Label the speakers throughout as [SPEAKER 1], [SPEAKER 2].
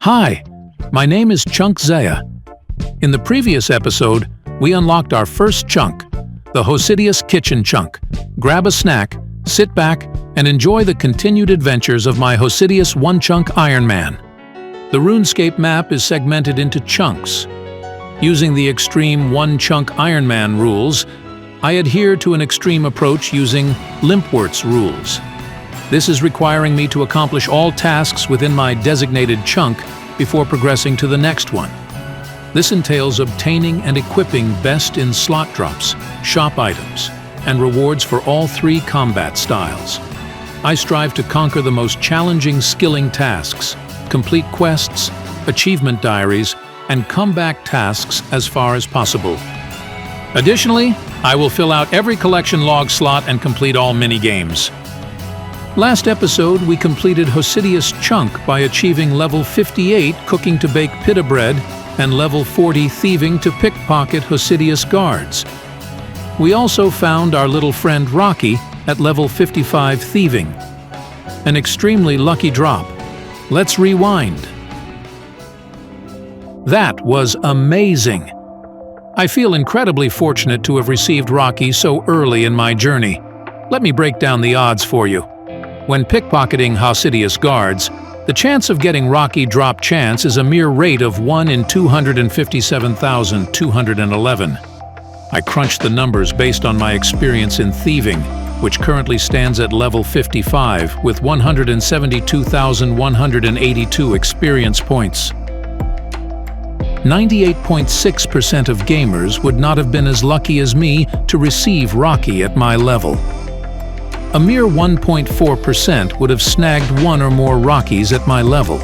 [SPEAKER 1] Hi, my name is Chunk Zaya. In the previous episode, we unlocked our first chunk, the Hosidius Kitchen Chunk. Grab a snack, sit back, and enjoy the continued adventures of my Hosidius One-Chunk Iron Man. The RuneScape map is segmented into chunks. Using the extreme One-Chunk Iron Man rules, I adhere to an extreme approach using Limpwurt's rules. This is requiring me to accomplish all tasks within my designated chunk before progressing to the next one. This entails obtaining and equipping best in slot drops, shop items, and rewards for all three combat styles. I strive to conquer the most challenging skilling tasks, complete quests, achievement diaries, and comeback tasks as far as possible. Additionally, I will fill out every collection log slot and complete all mini-games. Last episode, we completed Hosidius Chunk by achieving level 58 Cooking to Bake Pita Bread and level 40 Thieving to Pickpocket Hosidius Guards. We also found our little friend Rocky at level 55 Thieving. An extremely lucky drop. Let's rewind. That was amazing! I feel incredibly fortunate to have received Rocky so early in my journey. Let me break down the odds for you. When pickpocketing Hosidius Guards, the chance of getting Rocky drop chance is a mere rate of 1 in 257,211. I crunched the numbers based on my experience in thieving, which currently stands at level 55 with 172,182 experience points. 98.6% of gamers would not have been as lucky as me to receive Rocky at my level. A mere 1.4% would have snagged one or more Rockies at my level.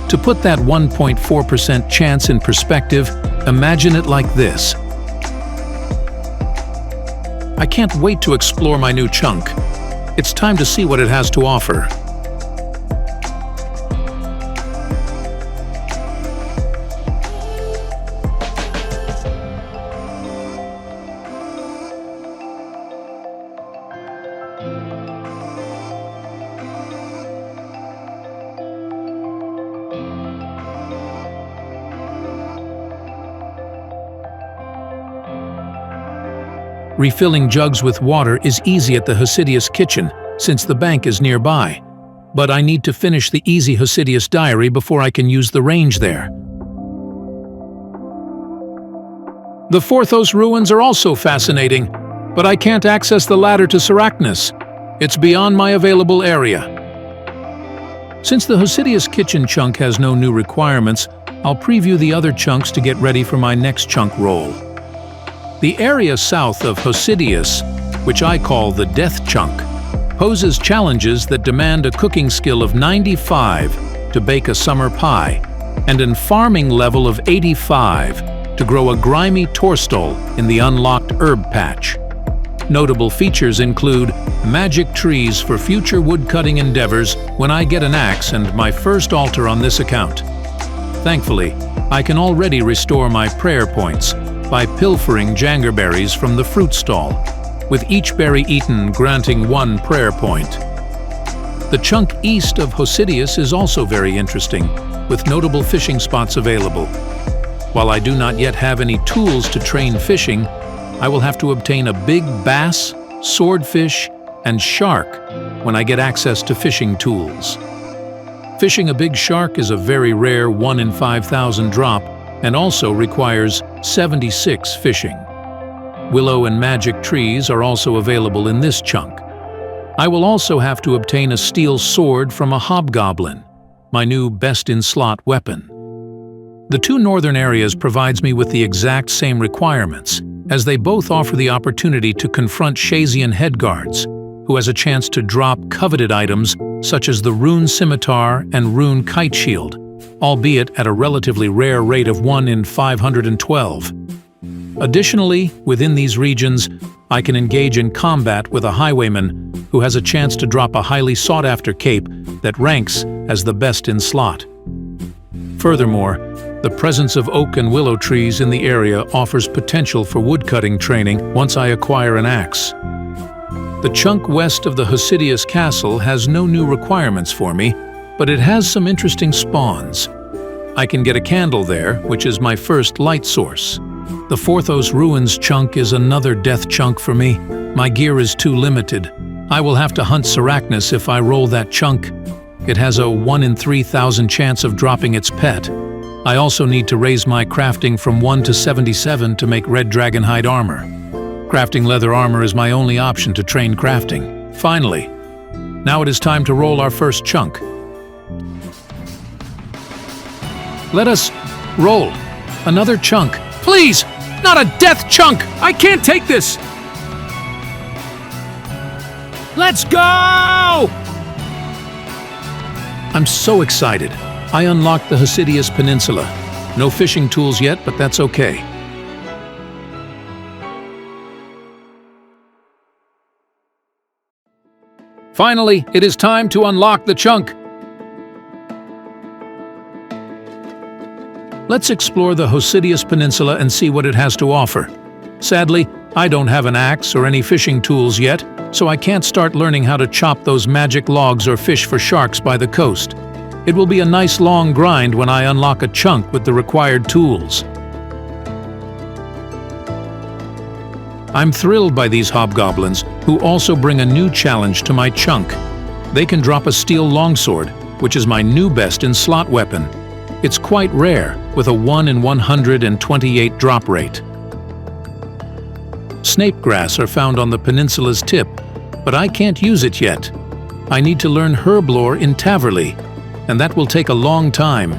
[SPEAKER 1] To put that 1.4% chance in perspective, imagine it like this. I can't wait to explore my new chunk. It's time to see what it has to offer. Refilling jugs with water is easy at the Hosidius Kitchen, since the bank is nearby. But I need to finish the Easy Hosidius Diary before I can use the range there. The Forthos ruins are also fascinating, but I can't access the ladder to Sarachnis. It's beyond my available area. Since the Hosidius Kitchen chunk has no new requirements, I'll preview the other chunks to get ready for my next chunk roll. The area south of Hosidius, which I call the Death Chunk, poses challenges that demand a cooking skill of 95 to bake a summer pie, and a farming level of 85 to grow a grimy torstol in the unlocked herb patch. Notable features include magic trees for future woodcutting endeavors when I get an axe and my first altar on this account. Thankfully, I can already restore my prayer points by pilfering jangerberries from the fruit stall, with each berry eaten granting 1 prayer point. The chunk east of Hosidius is also very interesting, with notable fishing spots available. While I do not yet have any tools to train fishing, I will have to obtain a big bass, swordfish, and shark when I get access to fishing tools. Fishing a big shark is a very rare 1 in 5,000 drop, and also requires 76 fishing. Willow and magic trees are also available in this chunk. I will also have to obtain a steel sword from a hobgoblin, my new best-in-slot weapon. The two northern areas provides me with the exact same requirements, as they both offer the opportunity to confront Shazian Headguards, who has a chance to drop coveted items such as the Rune Scimitar and Rune Kite Shield, albeit at a relatively rare rate of 1 in 512. Additionally, within these regions, I can engage in combat with a highwayman who has a chance to drop a highly sought-after cape that ranks as the best in slot. Furthermore, the presence of oak and willow trees in the area offers potential for woodcutting training once I acquire an axe. The chunk west of the Hosidius Castle has no new requirements for me, but it has some interesting spawns. I can get a candle there, which is my first light source. The Forthos Ruins chunk is another death chunk for me. My gear is too limited. I will have to hunt Sarachnis if I roll that chunk. It has a 1 in 3,000 chance of dropping its pet. I also need to raise my crafting from 1 to 77 to make red dragonhide armor. Crafting leather armor is my only option to train crafting. Finally, now it is time to roll our first chunk. Let us roll another chunk. Please, not a death chunk! I can't take this! Let's go! I'm so excited. I unlocked the Hosidius Peninsula. No fishing tools yet, but that's okay. Finally, it is time to unlock the chunk. Let's explore the Hosidius Peninsula and see what it has to offer. Sadly, I don't have an axe or any fishing tools yet, so I can't start learning how to chop those magic logs or fish for sharks by the coast. It will be a nice long grind when I unlock a chunk with the required tools. I'm thrilled by these hobgoblins, who also bring a new challenge to my chunk. They can drop a steel longsword, which is my new best in slot weapon. It's quite rare, with a 1 in 128 drop rate. Snapegrass are found on the peninsula's tip, but I can't use it yet. I need to learn herb lore in Taverley, and that will take a long time.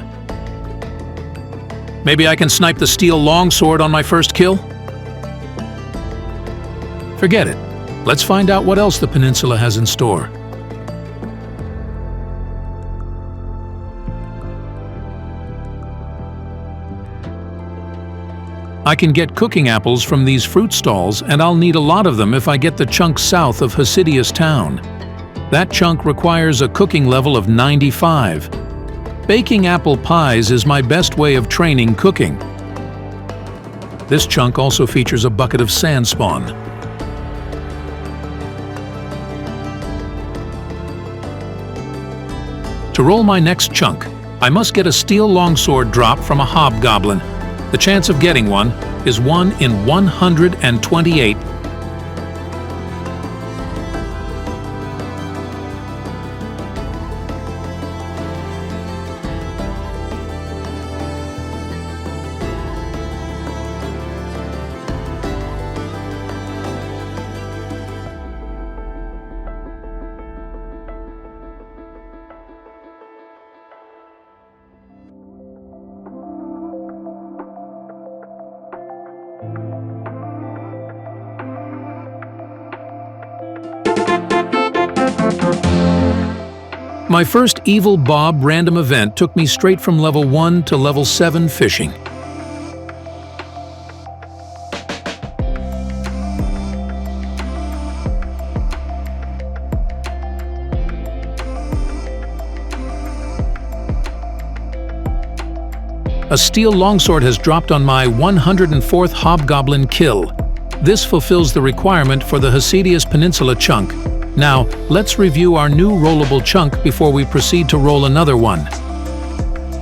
[SPEAKER 1] Maybe I can snipe the steel longsword on my first kill? Forget it. Let's find out what else the peninsula has in store. I can get cooking apples from these fruit stalls, and I'll need a lot of them if I get the chunk south of Hosidius Town. That chunk requires a cooking level of 95. Baking apple pies is my best way of training cooking. This chunk also features a bucket of sand spawn. To roll my next chunk, I must get a steel longsword drop from a hobgoblin. The chance of getting one is 1 in 128. My first Evil Bob random event took me straight from level 1 to level 7 fishing. A steel longsword has dropped on my 104th hobgoblin kill. This fulfills the requirement for the Hosidius Peninsula chunk. Now, let's review our new rollable chunk before we proceed to roll another one.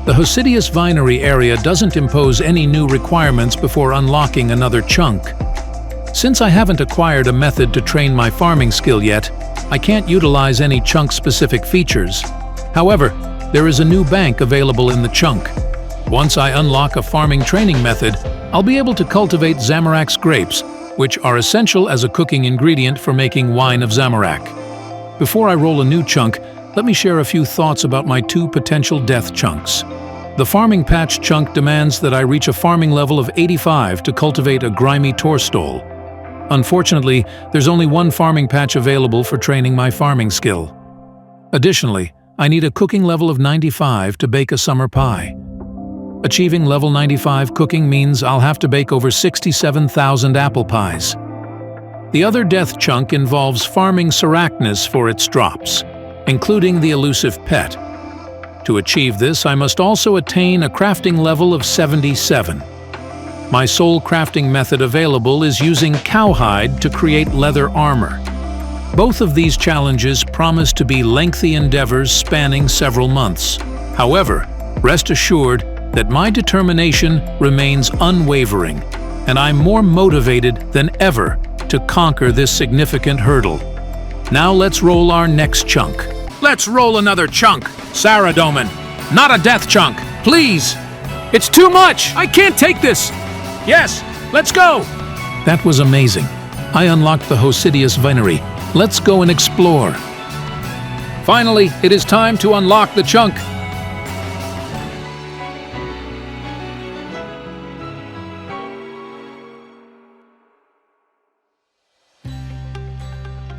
[SPEAKER 1] The Hosidius Vinery area doesn't impose any new requirements before unlocking another chunk. Since I haven't acquired a method to train my farming skill yet, I can't utilize any chunk-specific features. However, there is a new bank available in the chunk. Once I unlock a farming training method, I'll be able to cultivate Zamorak's grapes, which are essential as a cooking ingredient for making wine of Zamorak. Before I roll a new chunk, let me share a few thoughts about my 2 potential death chunks. The farming patch chunk demands that I reach a farming level of 85 to cultivate a grimy Torstol. Unfortunately, there's only one farming patch available for training my farming skill. Additionally, I need a cooking level of 95 to bake a summer pie. Achieving level 95 cooking means I'll have to bake over 67,000 apple pies. The other death chunk involves farming Sarachnis for its drops, including the elusive pet. To achieve this, I must also attain a crafting level of 77. My sole crafting method available is using cowhide to create leather armor. Both of these challenges promise to be lengthy endeavors spanning several months. However, rest assured, that my determination remains unwavering, and I'm more motivated than ever to conquer this significant hurdle. Now let's roll our next chunk. Let's roll another chunk, Saradomin. Not a death chunk, please. It's too much. I can't take this. Yes, let's go. That was amazing. I unlocked the Hosidius Vinery. Let's go and explore. Finally, it is time to unlock the chunk.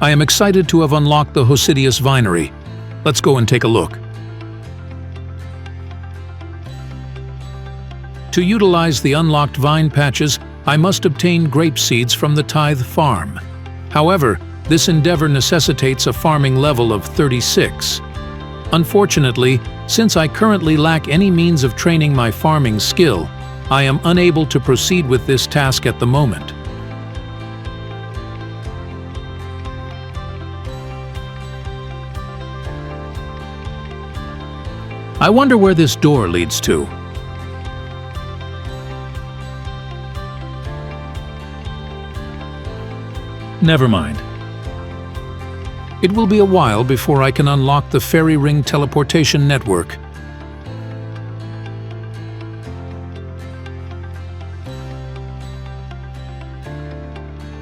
[SPEAKER 1] I am excited to have unlocked the Hosidius Vinery. Let's go and take a look. To utilize the unlocked vine patches, I must obtain grape seeds from the Tithe Farm. However, this endeavor necessitates a farming level of 36. Unfortunately, since I currently lack any means of training my farming skill, I am unable to proceed with this task at the moment. I wonder where this door leads to. Never mind. It will be a while before I can unlock the Fairy Ring teleportation network.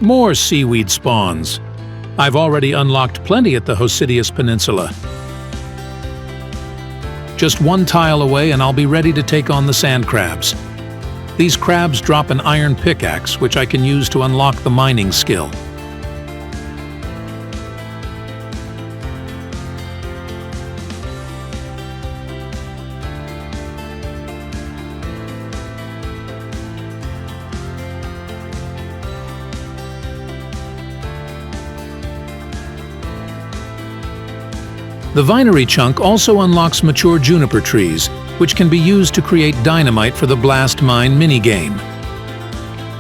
[SPEAKER 1] More seaweed spawns. I've already unlocked plenty at the Hosidius Peninsula. Just one tile away and I'll be ready to take on the sand crabs. These crabs drop an iron pickaxe, which I can use to unlock the mining skill. The Vinery chunk also unlocks mature juniper trees, which can be used to create dynamite for the Blast Mine minigame.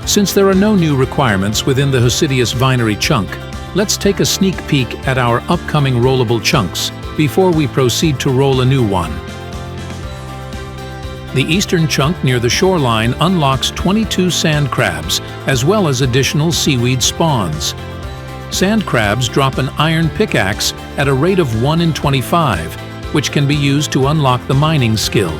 [SPEAKER 1] Since there are no new requirements within the Hosidius Vinery chunk, let's take a sneak peek at our upcoming rollable chunks before we proceed to roll a new one. The eastern chunk near the shoreline unlocks 22 sand crabs, as well as additional seaweed spawns. Sand crabs drop an iron pickaxe at a rate of 1 in 25, which can be used to unlock the mining skill.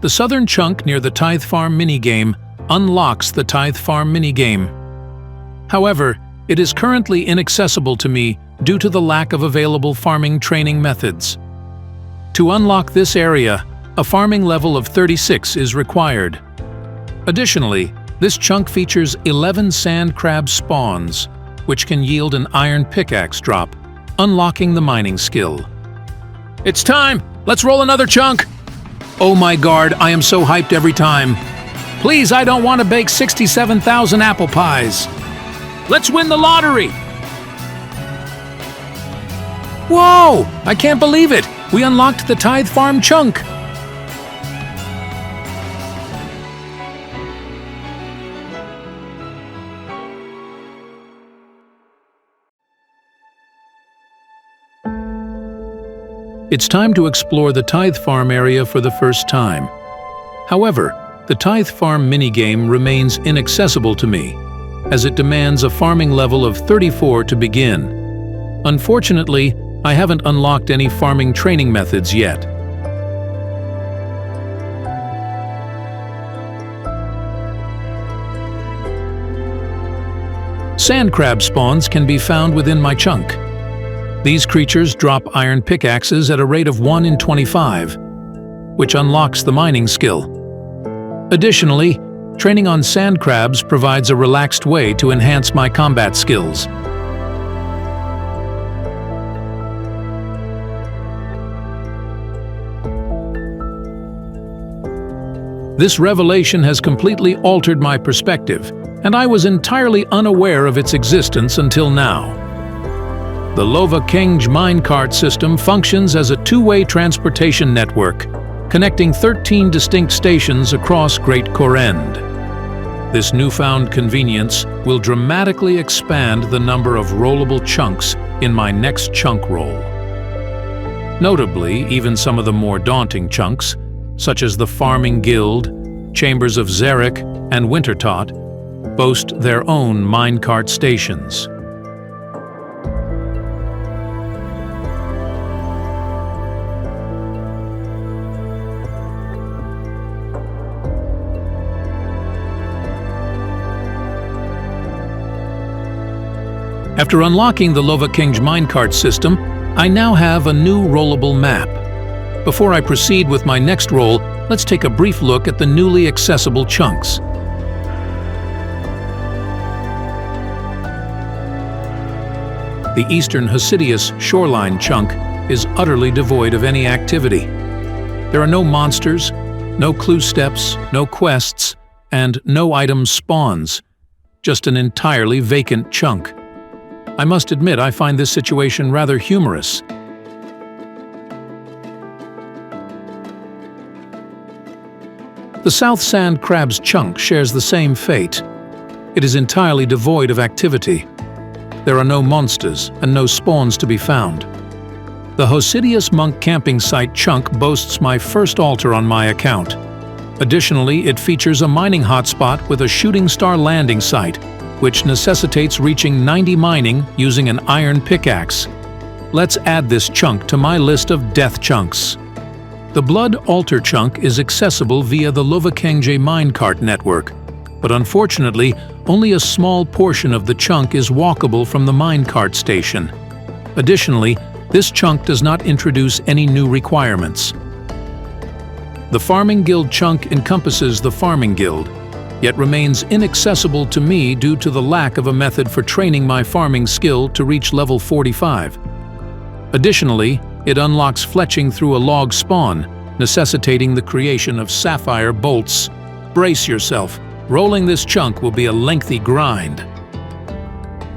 [SPEAKER 1] The southern chunk near the Tithe Farm minigame unlocks the Tithe Farm minigame. However, it is currently inaccessible to me due to the lack of available farming training methods. To unlock this area, a farming level of 36 is required. Additionally, this chunk features 11 sand crab spawns, which can yield an iron pickaxe drop, unlocking the mining skill. It's time! Let's roll another chunk! Oh my god, I am so hyped every time. Please, I don't want to bake 67,000 apple pies. Let's win the lottery! Whoa! I can't believe it! We unlocked the Tithe Farm chunk! It's time to explore the Tithe Farm area for the first time. However, the Tithe Farm minigame remains inaccessible to me, as it demands a farming level of 34 to begin. Unfortunately, I haven't unlocked any farming training methods yet. Sand crab spawns can be found within my chunk. These creatures drop iron pickaxes at a rate of 1 in 25, which unlocks the mining skill. Additionally, training on sand crabs provides a relaxed way to enhance my combat skills. This revelation has completely altered my perspective, and I was entirely unaware of its existence until now. The Lova Kenge minecart system functions as a two-way transportation network, connecting 13 distinct stations across Great Korend. This newfound convenience will dramatically expand the number of rollable chunks in my next chunk roll. Notably, even some of the more daunting chunks, such as the Farming Guild, Chambers of Xeric, and Wintertot, boast their own minecart stations. After unlocking the Lova-Kengj minecart system, I now have a new rollable map. Before I proceed with my next roll, let's take a brief look at the newly accessible chunks. The Eastern Hosidius shoreline chunk is utterly devoid of any activity. There are no monsters, no clue steps, no quests, and no item spawns. Just an entirely vacant chunk. I must admit I find this situation rather humorous. The South Sand Crab's chunk shares the same fate. It is entirely devoid of activity. There are no monsters and no spawns to be found. The Hosidius Monk camping site chunk boasts my first altar on my account. Additionally, it features a mining hotspot with a shooting star landing site, which necessitates reaching 90 mining using an iron pickaxe. Let's add this chunk to my list of death chunks. The Blood Altar chunk is accessible via the Lova-Kengj minecart network, but unfortunately, only a small portion of the chunk is walkable from the minecart station. Additionally, this chunk does not introduce any new requirements. The Farming Guild chunk encompasses the Farming Guild, yet remains inaccessible to me due to the lack of a method for training my farming skill to reach level 45. Additionally, it unlocks fletching through a log spawn, necessitating the creation of sapphire bolts. Brace yourself, rolling this chunk will be a lengthy grind.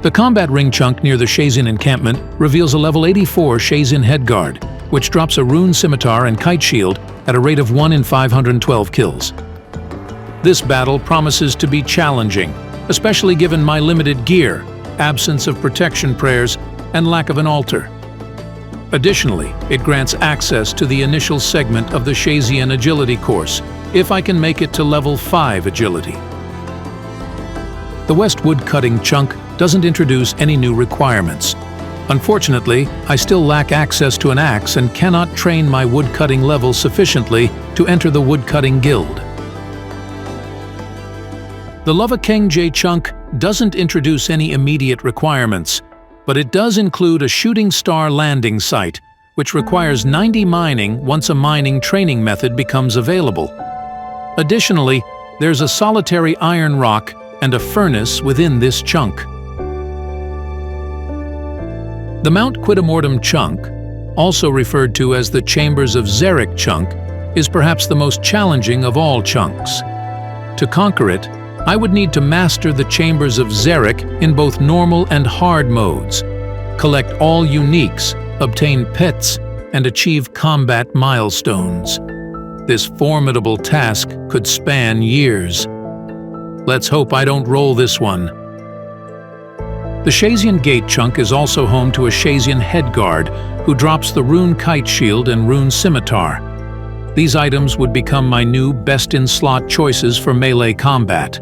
[SPEAKER 1] The combat ring chunk near the Shayzin encampment reveals a level 84 Shayzin headguard, which drops a rune scimitar and kite shield at a rate of 1 in 512 kills. This battle promises to be challenging, especially given my limited gear, absence of protection prayers, and lack of an altar. Additionally, it grants access to the initial segment of the Shayzin agility course, if I can make it to level 5 agility. The West Woodcutting chunk doesn't introduce any new requirements. Unfortunately, I still lack access to an axe and cannot train my woodcutting level sufficiently to enter the Woodcutting Guild. The Lova-Kengj chunk doesn't introduce any immediate requirements, but it does include a shooting star landing site, which requires 90 mining once a mining training method becomes available. Additionally, there's a solitary iron rock and a furnace within this chunk. The Mount Quidamortem chunk, also referred to as the Chambers of Xeric chunk, is perhaps the most challenging of all chunks. To conquer it, I would need to master the Chambers of Xeric in both normal and hard modes, collect all uniques, obtain pets, and achieve combat milestones. This formidable task could span years. Let's hope I don't roll this one. The Shayzin Gate chunk is also home to a Shayzin headguard, who drops the rune kite shield and rune scimitar. These items would become my new best-in-slot choices for melee combat.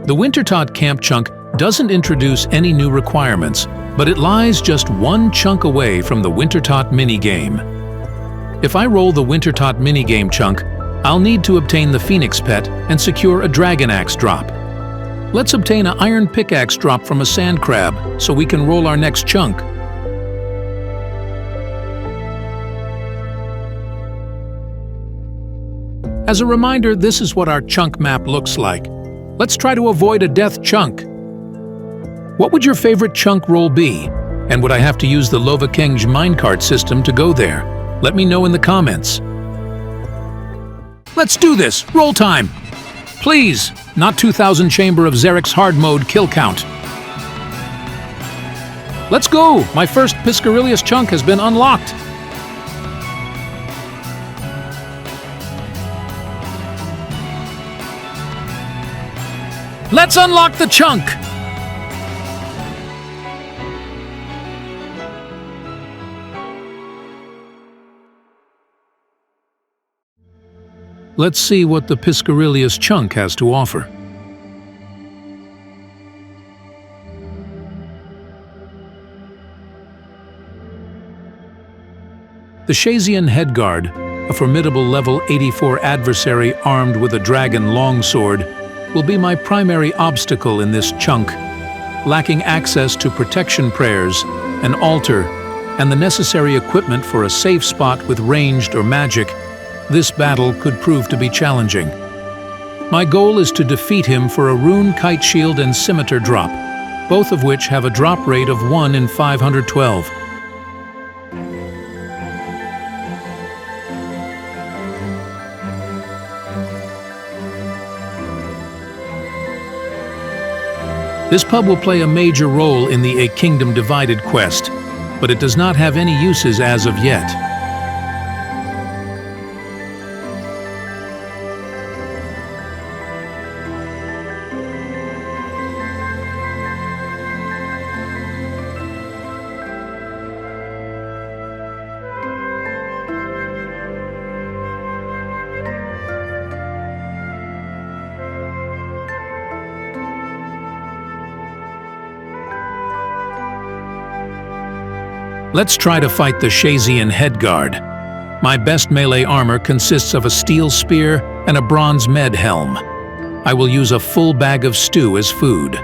[SPEAKER 1] The Wintertot camp chunk doesn't introduce any new requirements, but it lies just one chunk away from the Wintertot minigame. If I roll the Wintertot minigame chunk, I'll need to obtain the Phoenix Pet and secure a Dragon Axe drop. Let's obtain an Iron Pickaxe drop from a Sand Crab so we can roll our next chunk. As a reminder, this is what our chunk map looks like. Let's try to avoid a death chunk. What would your favorite chunk roll be? And would I have to use the Lova-Kengj minecart system to go there? Let me know in the comments. Let's do this! Roll time! Please, not 2000 Chamber of Xeric's hard mode kill count. Let's go! My first Piscarilius chunk has been unlocked. Let's unlock the chunk! Let's see what the Piscarilius chunk has to offer. The Shazian Headguard, a formidable level 84 adversary armed with a dragon longsword, will be my primary obstacle in this chunk. Lacking access to protection prayers, an altar, and the necessary equipment for a safe spot with ranged or magic, this battle could prove to be challenging. My goal is to defeat him for a rune kite shield and scimitar drop, both of which have a drop rate of 1 in 512. This pub will play a major role in the A Kingdom Divided quest, but it does not have any uses as of yet. Let's try to fight the Shazian Headguard. My best melee armor consists of a steel spear and a bronze med helm. I will use a full bag of stew as food.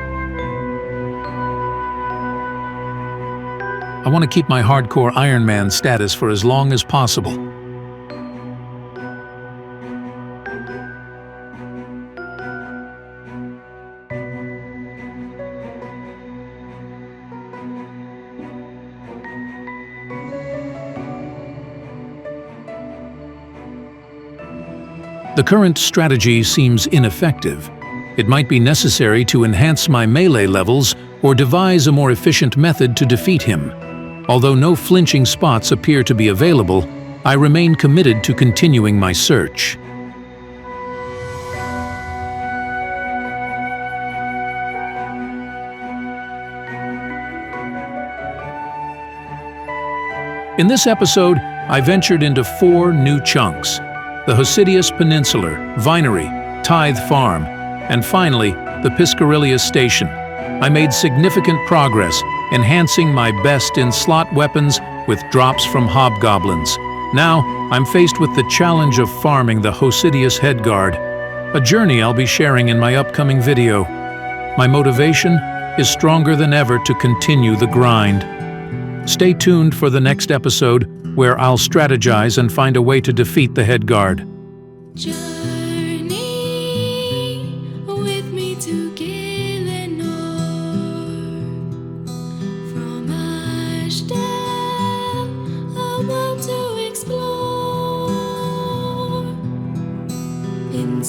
[SPEAKER 1] I want to keep my hardcore Iron Man status for as long as possible. The current strategy seems ineffective. It might be necessary to enhance my melee levels or devise a more efficient method to defeat him. Although no flinching spots appear to be available, I remain committed to continuing my search. In this episode, I ventured into 4 new chunks: the Hosidius Peninsular, Vinery, Tithe Farm, and finally, the Piscarilius Station. I made significant progress, enhancing my best in slot weapons with drops from hobgoblins. Now, I'm faced with the challenge of farming the Hosidius Headguard, a journey I'll be sharing in my upcoming video. My motivation is stronger than ever to continue the grind. Stay tuned for the next episode, where I'll strategize and find a way to defeat the Headguard.
[SPEAKER 2] Journey with me to Gielinor, from Ashdale, a world to explore. In